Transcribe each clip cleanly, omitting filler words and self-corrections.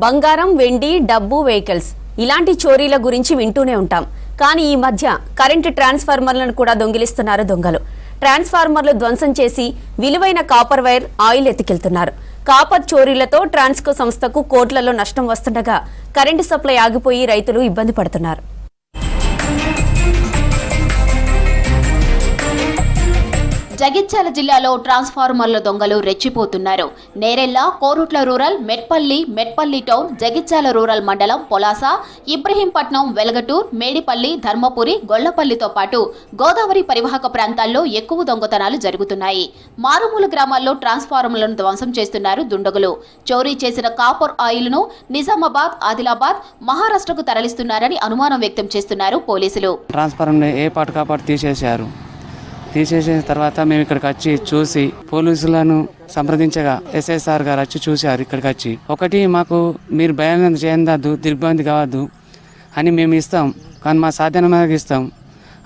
బంగారం, వెండి, డబ్బు, వెహికల్స్ ఇలాంటి చోరీల గురించి వింటూనే ఉంటాం. కానీ ఈ మధ్య కరెంటు ట్రాన్స్ఫార్మర్లను కూడా దొంగిలిస్తున్నారు దొంగలు. ట్రాన్స్ఫార్మర్లు ధ్వంసం చేసి విలువైన కాపర్ వైర్, ఆయిల్ ఎత్తుకెళ్తున్నారు. కాపర్ చోరీలతో ట్రాన్స్కో సంస్థకు కోట్లలో నష్టం వస్తుండగా కరెంటు సప్లై ఆగిపోయి రైతులు ఇబ్బంది పడుతున్నారు. జగిత్యాల జిల్లాలో ట్రాన్స్ఫార్మర్ల దొంగలు రెచ్చిపోతున్నారు. Nerella, Korutla rural, Metpalli town, Jagtial rural mandal, Polasa, Ibrahimpatnam, వెలగటూర్, Medipalli, Dharmapuri, గొళ్లపల్లితో పాటు గోదావరి పరివాహక ప్రాంతాల్లో ఎక్కువ దొంగతనాలు జరుగుతున్నాయి. మారుమూల గ్రామాల్లో ట్రాన్స్ఫార్మర్లను ధ్వంసం చేస్తున్నారు దుండగులు. చోరీ చేసిన కాపర్ ఆయిల్ను నిజామాబాద్, ఆదిలాబాద్, మహారాష్ట్రకు తరలిస్తున్నారని అనుమానం వ్యక్తం చేస్తున్నారు పోలీసులు. ట్రాన్స్ఫార్మర్ ఏ పాటు కాపాటు తీసేసిన తర్వాత మేము ఇక్కడికి వచ్చి చూసి పోలీసులను సంప్రదించగా SSR గారు వచ్చి చూశారు. ఇక్కడికి వచ్చి ఒకటి మాకు మీరు భయం చేయద్దు, దిగ్బంది కావద్దు అని మేము ఇస్తాం, కానీ మా సాధ్యమైన ఇస్తాం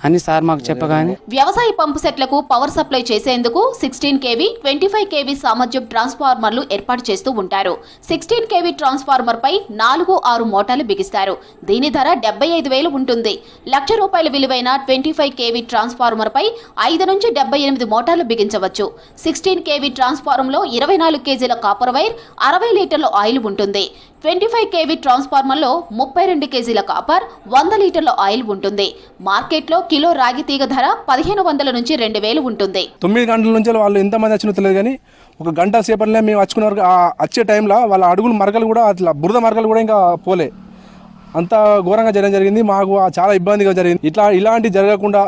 అని సార్ మాకు చెప్పగానే వ్యవసాయ పంపు సెట్లకు పవర్ సప్లై చేసేందుకు 16 kV, 25 kV సామర్థ్యం ట్రాన్స్ఫార్మర్లు ఏర్పాటు చేస్తూ ఉంటారు. 16 kV ట్రాన్స్ఫార్మర్ పై 4-6 మోటార్లు బిగిస్తారు. దీని ధర 75,000 ఉంటుంది. ₹1,00,000 విలువైన 25 kV ట్రాన్స్ఫార్మర్ పై 5 నుంచి 78 మోటార్లు బిగించవచ్చు. 16 kV ట్రాన్స్ఫార్మర్లో 24 kgల కాపర్ వైర్, 60 లీటర్ల ఆయిల్ ఉంటుంది. 25 kV ట్రాన్స్ఫార్మర్లో 32 kgల కాపర్, 100 లీటర్ల ఆయిల్ ఉంటుంది. మార్కెట్లో కిలో రాగి తీగ ధర 1,500 నుంచి 2,000 ఉంటుంది. 9 గంటల నుంచి వాళ్ళు ఎంతమంది వచ్చినో తెలియదు, కానీ ఒక గంట సేపట్లే మేము వచ్చుకునే వరకు వచ్చే టైంలో వాళ్ళ అడుగులు మరకలు కూడా అట్లా బురద మరకలు కూడా ఇంకా పోలే, అంత ఘోరంగా జరిగింది. మాకు చాలా ఇబ్బందిగా జరిగింది. ఇలాంటి జరగకుండా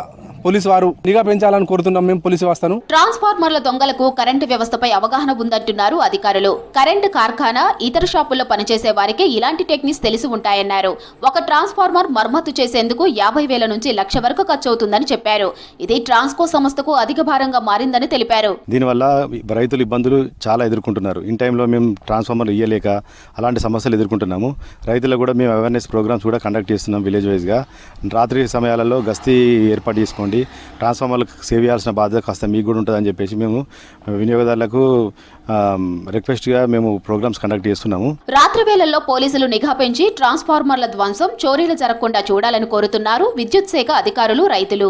పోలీసు వారు నిఘా పెంచాలని కోరుతున్నాం. మేము పోలీసు వ్యవస్థను. ట్రాన్స్ఫార్మర్ల దొంగలకు కరెంటు వ్యవస్థపై అవగాహన ఉందంటున్నారు అధికారులు. కరెంటు కార్ఖానా, ఇతర షాపుల్లో పనిచేసే వారికి ఇలాంటి టెక్నిక్స్ తెలిసి ఉంటాయన్నారు. ఒక ట్రాన్స్ఫార్మర్ మరమ్మతు చేసేందుకు 50,000 నుంచి 1,00,000 వరకు ఖర్చు అవుతుందని చెప్పారు. ఇది ట్రాన్స్కో సంస్థకు అధిక భారంగా మారిందని తెలిపారు. దీనివల్ల రైతులు ఇబ్బందులు చాలా ఎదుర్కొంటున్నారు. ఇన్ టైంలో మేము ట్రాన్స్ఫార్మర్లు ఇయ్యలేక అలాంటి సమస్యలు ఎదుర్కొంటున్నాము. రైతులకు కూడా మేము అవేర్నెస్ ప్రోగ్రామ్స్ కూడా కండక్ట్ చేస్తున్నాం. విలేజ్ వైజ్గా రాత్రి సమయాలలో గస్తీ ఏర్పాటు చేసుకోండి, ట్రాన్స్ఫార్మర్లకు సేవ్ చేయాల్సిన బాధ్యత కాస్త మీకు కూడా ఉంటుందని చెప్పేసి మేము వినియోగదారులకు రిక్వెస్ట్గా మేము ప్రోగ్రామ్స్ కండక్ట్ చేస్తున్నాము. రాత్రి వేళల్లో పోలీసులు నిఘా పెంచి ట్రాన్స్ఫార్మర్ల ధ్వంసం, చోరీలు జరగకుండా చూడాలని కోరుతున్నారు విద్యుత్ శాఖ అధికారులు, రైతులు.